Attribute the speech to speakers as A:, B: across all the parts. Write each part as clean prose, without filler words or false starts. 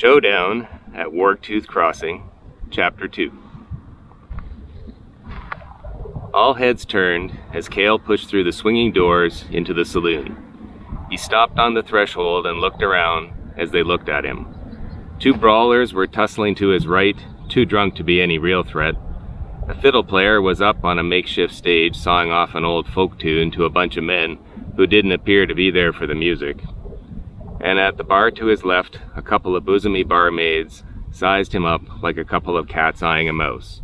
A: Showdown at Warg-Tooth Crossing, Chapter 2. All heads turned as Kale pushed through the swinging doors into the saloon. He stopped on the threshold and looked around as they looked at him. Two brawlers were tussling to his right, too drunk to be any real threat. A fiddle player was up on a makeshift stage sawing off an old folk tune to a bunch of men who didn't appear to be there for the music. And at the bar to his left, a couple of bosomy barmaids sized him up like a couple of cats eyeing a mouse.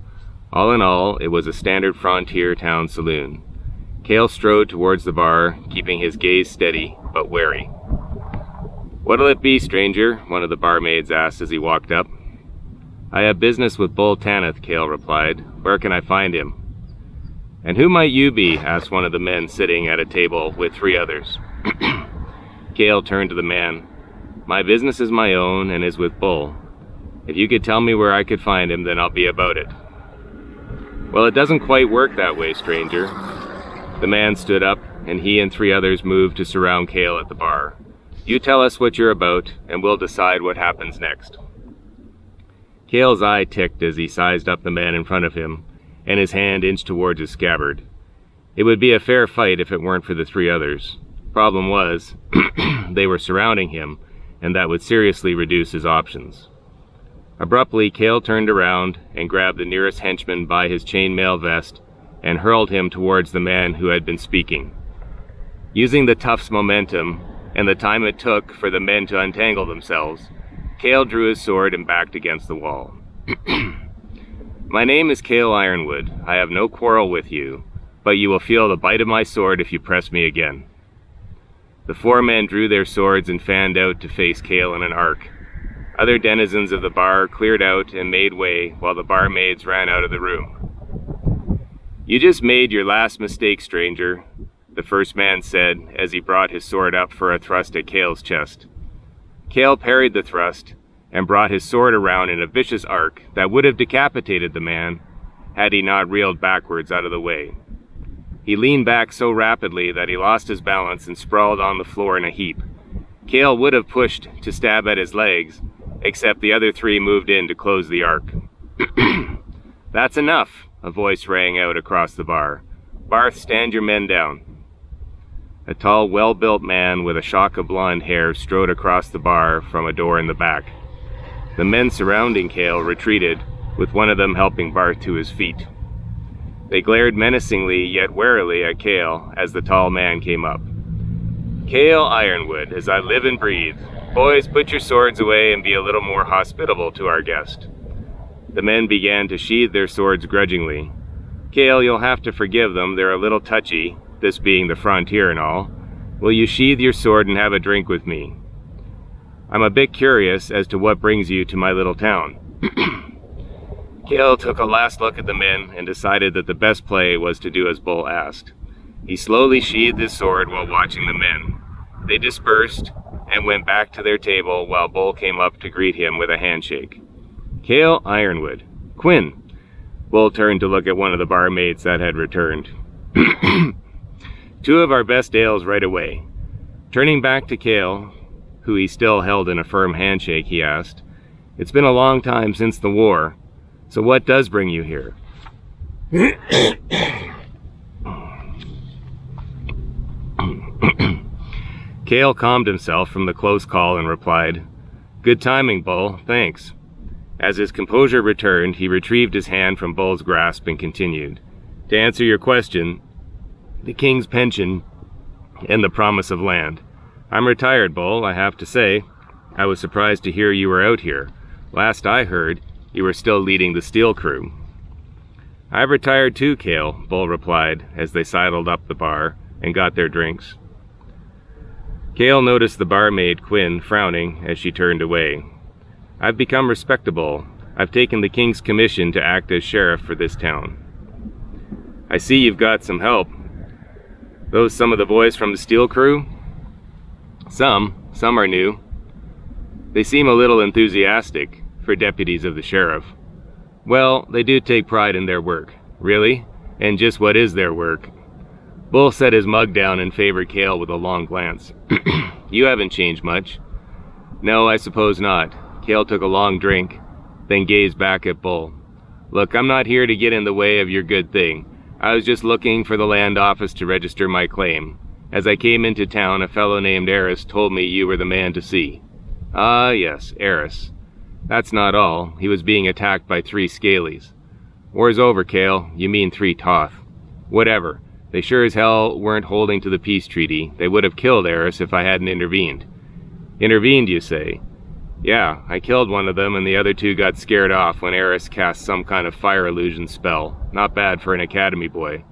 A: All in all, it was a standard frontier town saloon. Kale strode towards the bar, keeping his gaze steady but wary. "What'll it be, stranger?" one of the barmaids asked as he walked up. "I have business with Bull Tanith," Kale replied. "Where can I find him?" "And who might you be?" asked one of the men sitting at a table with three others. Kale turned to the man. "My business is my own and is with Bull. If you could tell me where I could find him, then I'll be about it." "Well, it doesn't quite work that way, stranger." The man stood up, and he and three others moved to surround Kale at the bar. "You tell us what you're about, and we'll decide what happens next." Kale's eye ticked as he sized up the man in front of him, and his hand inched towards his scabbard. It would be a fair fight if it weren't for the three others. Problem was, they were surrounding him, and that would seriously reduce his options. Abruptly, Kale turned around and grabbed the nearest henchman by his chainmail vest and hurled him towards the man who had been speaking. Using the tough's momentum and the time it took for the men to untangle themselves, Kale drew his sword and backed against the wall. "My name is Kale Ironwood. I have no quarrel with you, but you will feel the bite of my sword if you press me again." The four men drew their swords and fanned out to face Kale in an arc. Other denizens of the bar cleared out and made way while the barmaids ran out of the room. "You just made your last mistake, stranger," the first man said as he brought his sword up for a thrust at Kale's chest. Kale parried the thrust and brought his sword around in a vicious arc that would have decapitated the man had he not reeled backwards out of the way. He leaned back so rapidly that he lost his balance and sprawled on the floor in a heap. Kale would have pushed to stab at his legs, except the other three moved in to close the arc. "That's enough," a voice rang out across the bar. "Barth, stand your men down." A tall, well-built man with a shock of blonde hair strode across the bar from a door in the back. The men surrounding Kale retreated, with one of them helping Barth to his feet. They glared menacingly yet warily at Kale as the tall man came up. "Kale Ironwood, as I live and breathe. Boys, put your swords away and be a little more hospitable to our guest." The men began to sheathe their swords grudgingly. "Kale, you'll have to forgive them. They're a little touchy, this being the frontier and all. Will you sheathe your sword and have a drink with me? I'm a bit curious as to what brings you to my little town." Kale took a last look at the men and decided that the best play was to do as Bull asked. He slowly sheathed his sword while watching the men. They dispersed and went back to their table while Bull came up to greet him with a handshake. "Kale Ironwood. Quinn." Bull turned to look at one of the barmaids that had returned. "Two of our best ales right away." Turning back to Kale, who he still held in a firm handshake, he asked, "It's been a long time since the war. So what does bring you here?" Kale calmed himself from the close call and replied, "Good timing, Bull, thanks." As his composure returned, he retrieved his hand from Bull's grasp and continued, "To answer your question, the king's pension and the promise of land. I'm retired, Bull, I have to say. I was surprised to hear you were out here. Last I heard, you were still leading the steel crew." "I've retired too, Kale," Bull replied as they sidled up the bar and got their drinks. Kale noticed the barmaid Quinn frowning as she turned away. "I've become respectable. I've taken the king's commission to act as sheriff for this town." "I see you've got some help. Those some of the boys from the steel crew?" Some are new. They seem a little enthusiastic for deputies of the sheriff." "Well, they do take pride in their work." "Really? And just what is their work?" Bull set his mug down and favored Kale with a long glance. "You haven't changed much." "No, I suppose not. Kale took a long drink, then gazed back at Bull. Look, I'm not here to get in the way of your good thing. I was just looking for the land office to register my claim. As I came into town, a fellow named Eris told me you were the man to see. Ah, yes, Eris. That's not all. He was being attacked by 3 scalies. War's over, Kale. You mean 3 Toth. Whatever. They sure as hell weren't holding to the peace treaty. They would have killed Eris if I hadn't intervened. Intervened, you say? Yeah, I killed one of them and the other 2 got scared off when Eris cast some kind of fire illusion spell. Not bad for an academy boy.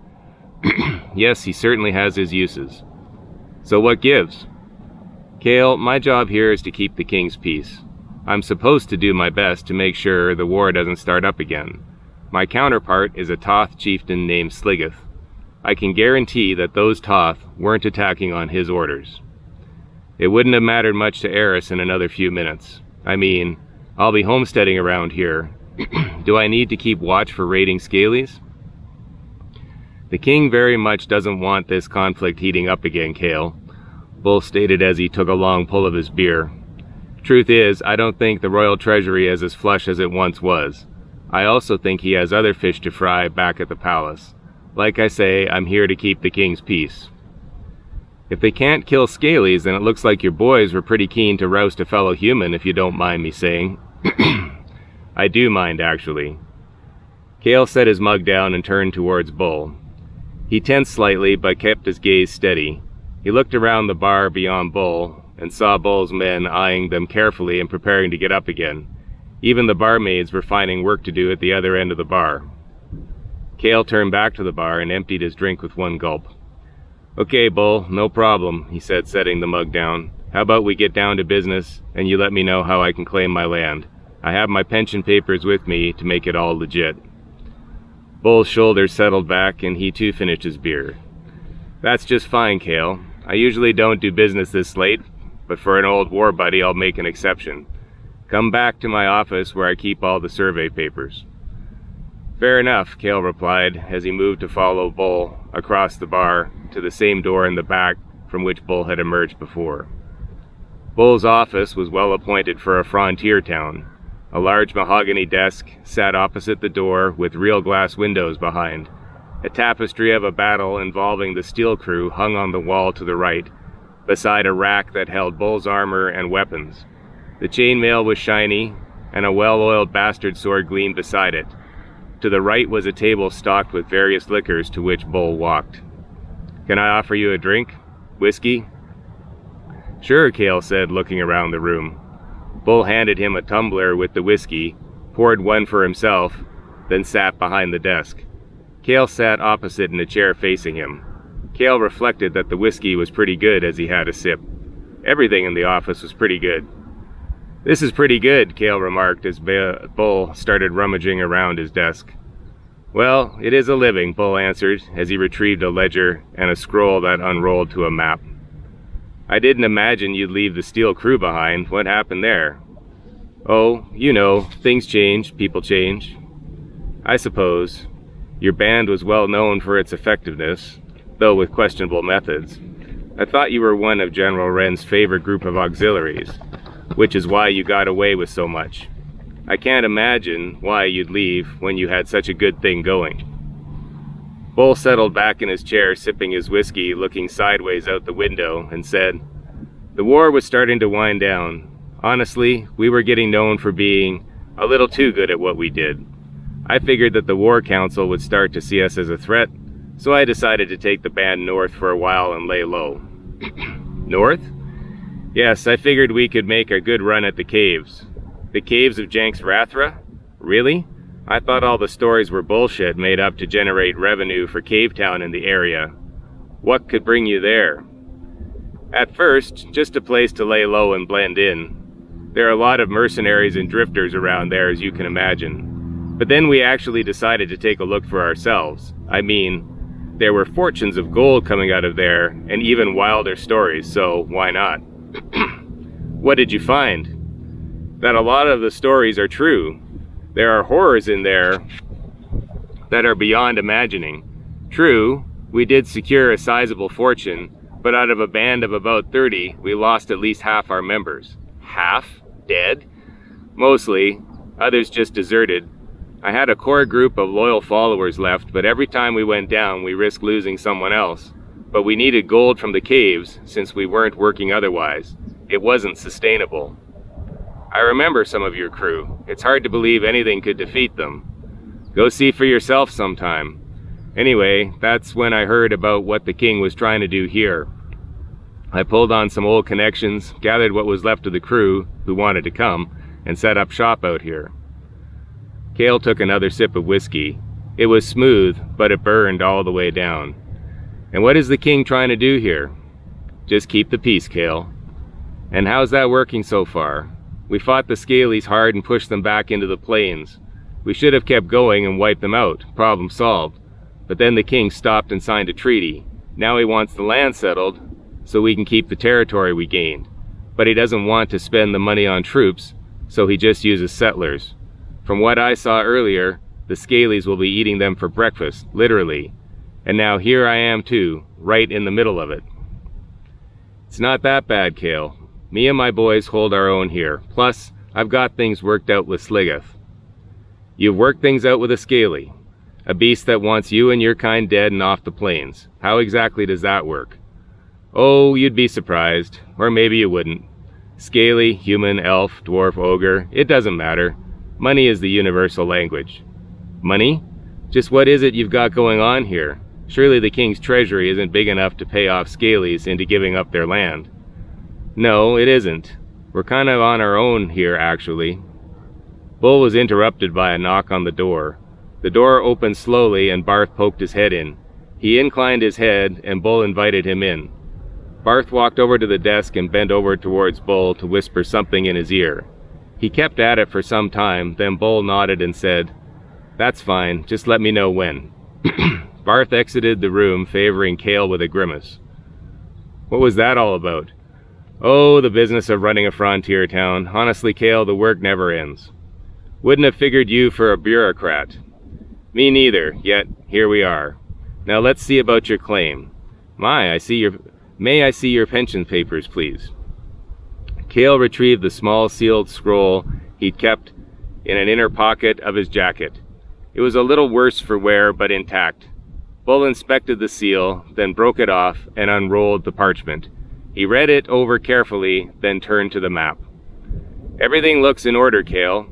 A: Yes, he certainly has his uses. So what gives? Kale, my job here is to keep the king's peace. I'm supposed to do my best to make sure the war doesn't start up again. My counterpart is a Toth chieftain named Sliggeth. I can guarantee that those Toth weren't attacking on his orders. It wouldn't have mattered much to Eris in another few minutes. I mean, I'll be homesteading around here. Do I need to keep watch for raiding scalies? The king very much doesn't want this conflict heating up again, Kale, Bull stated as he took a long pull of his beer. Truth is, I don't think the royal treasury is as flush as it once was. I also think he has other fish to fry back at the palace. Like I say, I'm here to keep the king's peace. If they can't kill scalies, then it looks like your boys were pretty keen to roust a fellow human, if you don't mind me saying. I do mind, actually. Kale set his mug down and turned towards Bull. He tensed slightly, but kept his gaze steady. He looked around the bar beyond Bull, and saw Bull's men eyeing them carefully and preparing to get up again. Even the barmaids were finding work to do at the other end of the bar. Kale turned back to the bar and emptied his drink with one gulp. Okay, Bull, no problem, he said, setting the mug down. How about we get down to business, and you let me know how I can claim my land. I have my pension papers with me to make it all legit. Bull's shoulders settled back, and he too finished his beer. That's just fine, Kale. I usually don't do business this late, but for an old war buddy, I'll make an exception. Come back to my office where I keep all the survey papers. Fair enough, Kale replied as he moved to follow Bull across the bar to the same door in the back from which Bull had emerged before. Bull's office was well appointed for a frontier town. A large mahogany desk sat opposite the door with real glass windows behind. A tapestry of a battle involving the steel crew hung on the wall to the right, beside a rack that held Bull's armor and weapons. The chainmail was shiny, and a well-oiled bastard sword gleamed beside it. To the right was a table stocked with various liquors to which Bull walked. Can I offer you a drink? Whiskey? Sure, Kale said, looking around the room. Bull handed him a tumbler with the whiskey, poured one for himself, then sat behind the desk. Kale sat opposite in a chair facing him. Kale reflected that the whiskey was pretty good as he had a sip. Everything in the office was pretty good. This is pretty good, Kale remarked as Bull started rummaging around his desk. Well, it is a living, Bull answered as he retrieved a ledger and a scroll that unrolled to a map. I didn't imagine you'd leave the steel crew behind. What happened there? Oh, you know, things change, people change. I suppose. Your band was well known for its effectiveness, though with questionable methods. I thought you were one of General Wren's favorite group of auxiliaries, which is why you got away with so much. I can't imagine why you'd leave when you had such a good thing going. Bull settled back in his chair, sipping his whiskey, looking sideways out the window, and said, The war was starting to wind down. Honestly, we were getting known for being a little too good at what we did. I figured that the War Council would start to see us as a threat, so I decided to take the band north for a while and lay low. North? Yes, I figured we could make a good run at the caves. The Caves of Janxrathra? Really? I thought all the stories were bullshit made up to generate revenue for Cave Town in the area. What could bring you there? At first, just a place to lay low and blend in. There are a lot of mercenaries and drifters around there, as you can imagine. But then we actually decided to take a look for ourselves. I mean, there were fortunes of gold coming out of there, and even wilder stories, so why not? What did you find? That a lot of the stories are true. There are horrors in there that are beyond imagining. True, we did secure a sizable fortune, but out of a band of about 30, we lost at least half our members. Half? Dead? Mostly. Others just deserted. I had a core group of loyal followers left, but every time we went down, we risked losing someone else. But we needed gold from the caves, since we weren't working otherwise. It wasn't sustainable. I remember some of your crew. It's hard to believe anything could defeat them. Go see for yourself sometime. Anyway, that's when I heard about what the king was trying to do here. I pulled on some old connections, gathered what was left of the crew who wanted to come, and set up shop out here. Kale took another sip of whiskey. It was smooth, but it burned all the way down. And what is the king trying to do here? Just keep the peace, Kale. And how's that working so far? We fought the Scalies hard and pushed them back into the plains. We should have kept going and wiped them out. Problem solved. But then the king stopped and signed a treaty. Now he wants the land settled so we can keep the territory we gained. But he doesn't want to spend the money on troops, so he just uses settlers. From what I saw earlier, the Scalies will be eating them for breakfast, literally. And now here I am too, right in the middle of it. It's not that bad, Kale. Me and my boys hold our own here. Plus, I've got things worked out with Sligeth. You've worked things out with a Scaly, a beast that wants you and your kind dead and off the plains. How exactly does that work? Oh, you'd be surprised. Or maybe you wouldn't. Scaly, human, elf, dwarf, ogre, it doesn't matter. Money is the universal language. Money? Just what is it you've got going on here? Surely the king's treasury isn't big enough to pay off Scalies into giving up their land. No, it isn't. We're kind of on our own here, actually. Bull was interrupted by a knock on the door. The door opened slowly and Barth poked his head in. He inclined his head and Bull invited him in. Barth walked over to the desk and bent over towards Bull to whisper something in his ear. He kept at it for some time, then Bull nodded and said, "That's fine, just let me know when." Barth exited the room, favoring Kale with a grimace. What was that all about? Oh, the business of running a frontier town. Honestly, Kale, the work never ends. Wouldn't have figured you for a bureaucrat. Me neither, yet here we are. Now let's see about your claim. May I see your pension papers, please? Kale retrieved the small sealed scroll he'd kept in an inner pocket of his jacket. It was a little worse for wear, but intact. Bull inspected the seal, then broke it off and unrolled the parchment. He read it over carefully, then turned to the map. Everything looks in order, Kale.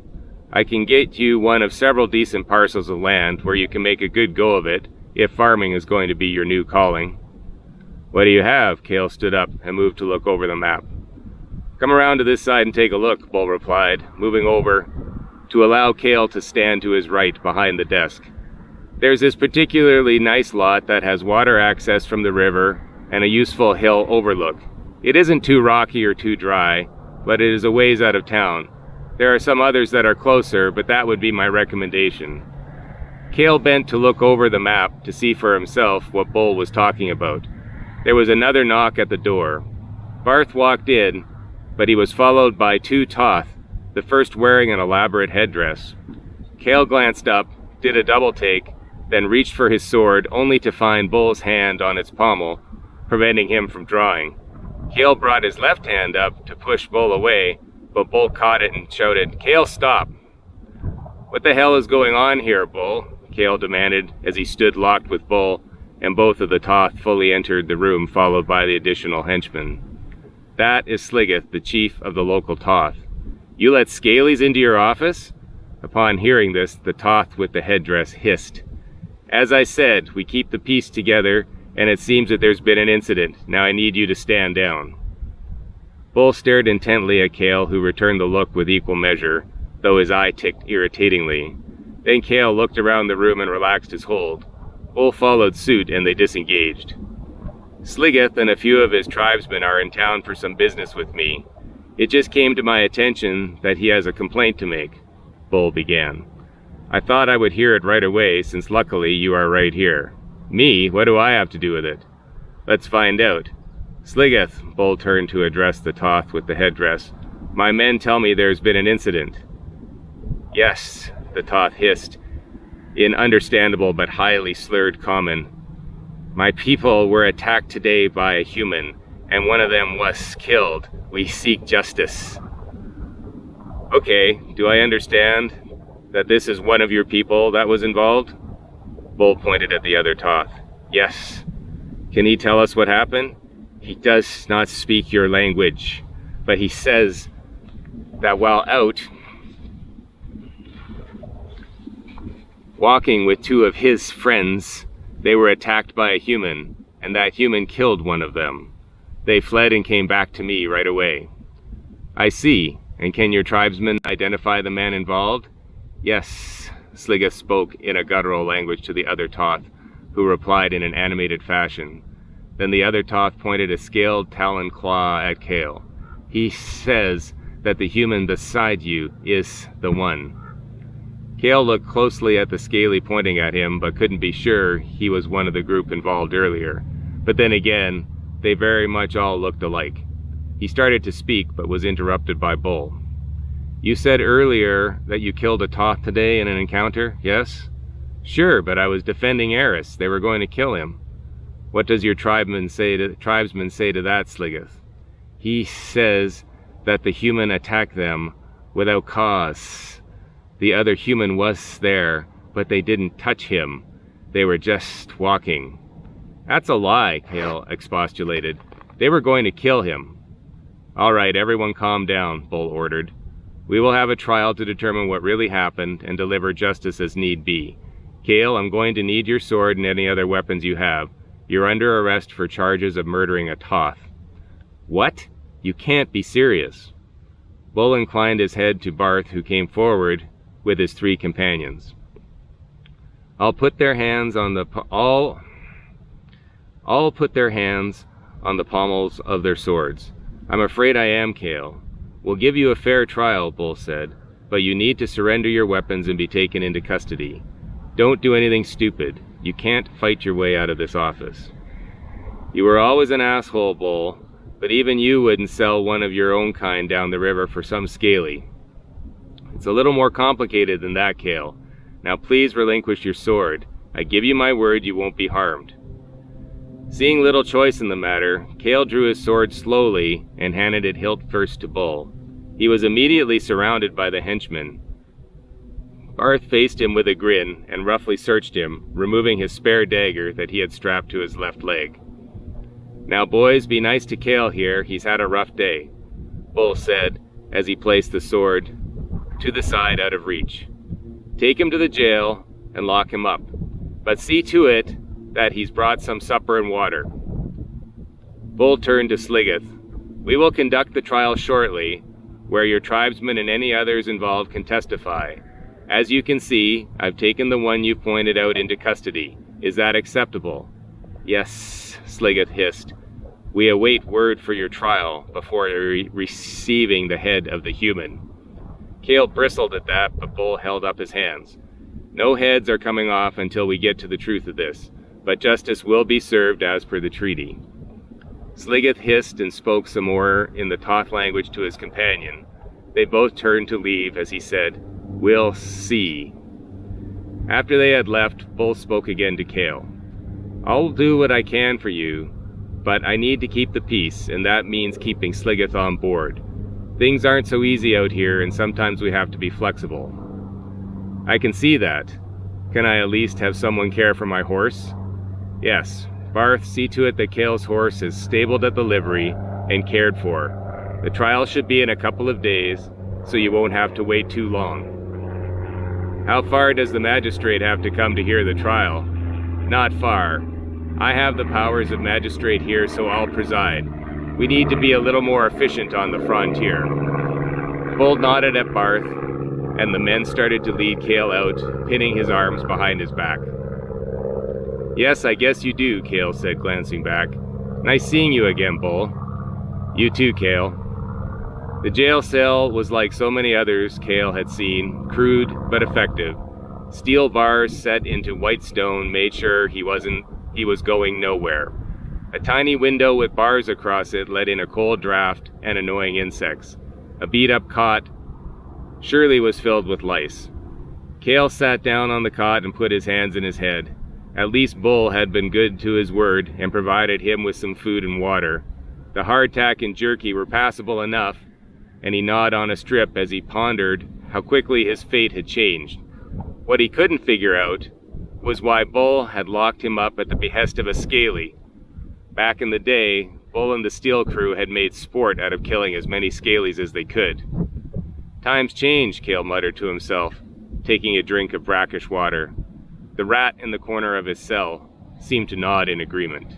A: I can get you one of several decent parcels of land where you can make a good go of it, if farming is going to be your new calling. What do you have? Kale stood up and moved to look over the map. Come around to this side and take a look, Bull replied, moving over to allow Kale to stand to his right behind the desk. There's this particularly nice lot that has water access from the river and a useful hill overlook. It isn't too rocky or too dry, but it is a ways out of town. There are some others that are closer, but that would be my recommendation. Kale bent to look over the map to see for himself what Bull was talking about. There was another knock at the door. Barth walked in, but he was followed by two Toth, the first wearing an elaborate headdress. Kale glanced up, did a double take, then reached for his sword, only to find Bull's hand on its pommel, preventing him from drawing. Kale brought his left hand up to push Bull away, but Bull caught it and shouted, "Kale, stop!" What the hell is going on here, Bull? Kale demanded as he stood locked with Bull, and both of the Toth fully entered the room, followed by the additional henchmen. That is Sligeth, the chief of the local Toth. You let Scalies into your office? Upon hearing this, the Toth with the headdress hissed. As I said, we keep the peace together, and it seems that there's been an incident. Now I need you to stand down. Bull stared intently at Kale, who returned the look with equal measure, though his eye ticked irritatingly. Then Kale looked around the room and relaxed his hold. Bull followed suit, and they disengaged. Sligeth and a few of his tribesmen are in town for some business with me. It just came to my attention that he has a complaint to make, Bull began. I thought I would hear it right away, since luckily you are right here. Me? What do I have to do with it? Let's find out. Sligeth, Bull turned to address the Toth with the headdress. My men tell me there's been an incident. Yes, the Toth hissed, in understandable but highly slurred common. My people were attacked today by a human, and one of them was killed. We seek justice. Okay, do I understand that this is one of your people that was involved? Bull pointed at the other Toth. Yes. Can he tell us what happened? He does not speak your language, but he says that while out walking with two of his friends, they were attacked by a human, and that human killed one of them. They fled and came back to me right away. I see. And can your tribesmen identify the man involved? Yes, Sligeth spoke in a guttural language to the other Toth, who replied in an animated fashion. Then the other Toth pointed a scaled talon claw at Kale. He says that the human beside you is the one. Kale looked closely at the scaly pointing at him, but couldn't be sure he was one of the group involved earlier. But then again, they very much all looked alike. He started to speak, but was interrupted by Bull. You said earlier that you killed a Toth today in an encounter, yes? Sure, but I was defending Eris. They were going to kill him. What does your tribesman say to that, Sligeth? He says that the human attacked them without cause. The other human was there, but they didn't touch him. They were just walking. That's a lie, Kale expostulated. They were going to kill him. All right, everyone calm down, Bull ordered. We will have a trial to determine what really happened and deliver justice as need be. Kale, I'm going to need your sword and any other weapons you have. You're under arrest for charges of murdering a Toth. What? You can't be serious. Bull inclined his head to Barth, who came forward with his three companions. All put their hands on the pommels of their swords. I'm afraid I am, Kale. We'll give you a fair trial, Bull said, but you need to surrender your weapons and be taken into custody. Don't do anything stupid. You can't fight your way out of this office. You were always an asshole, Bull, but even you wouldn't sell one of your own kind down the river for some scaly. It's a little more complicated than that, Kale. Now please relinquish your sword. I give you my word you won't be harmed. Seeing little choice in the matter, Kale drew his sword slowly and handed it hilt first to Bull. He was immediately surrounded by the henchmen. Barth faced him with a grin and roughly searched him, removing his spare dagger that he had strapped to his left leg. Now boys, be nice to Kale here, he's had a rough day, Bull said as he placed the sword to the side out of reach. Take him to the jail and lock him up, but see to it that he's brought some supper and water. Bull turned to Sligeth. We will conduct the trial shortly, where your tribesmen and any others involved can testify. As you can see, I've taken the one you pointed out into custody. Is that acceptable? Yes, Sligeth hissed. We await word for your trial before receiving the head of the human. Kale bristled at that, but Bull held up his hands. No heads are coming off until we get to the truth of this, but justice will be served as per the treaty. Sligeth hissed and spoke some more in the Toth language to his companion. They both turned to leave as he said, We'll see. After they had left, Bull spoke again to Kale. I'll do what I can for you, but I need to keep the peace, and that means keeping Sligeth on board. Things aren't so easy out here, and sometimes we have to be flexible. I can see that. Can I at least have someone care for my horse? Yes. Barth, see to it that Kale's horse is stabled at the livery and cared for. The trial should be in a couple of days, so you won't have to wait too long. How far does the magistrate have to come to hear the trial? Not far. I have the powers of magistrate here, so I'll preside. We need to be a little more efficient on the frontier. Bull nodded at Barth, and the men started to lead Kale out, pinning his arms behind his back. Yes, I guess you do, Kale said, glancing back. Nice seeing you again, Bull. You too, Kale. The jail cell was like so many others Kale had seen, crude but effective. Steel bars set into white stone made sure he was going nowhere. A tiny window with bars across it let in a cold draft and annoying insects. A beat-up cot surely was filled with lice. Kale sat down on the cot and put his hands in his head. At least Bull had been good to his word and provided him with some food and water. The hardtack and jerky were passable enough, and he gnawed on a strip as he pondered how quickly his fate had changed. What he couldn't figure out was why Bull had locked him up at the behest of a scaly. Back in the day, Bull and the Steel crew had made sport out of killing as many scalies as they could. Times change, Kale muttered to himself, taking a drink of brackish water. The rat in the corner of his cell seemed to nod in agreement.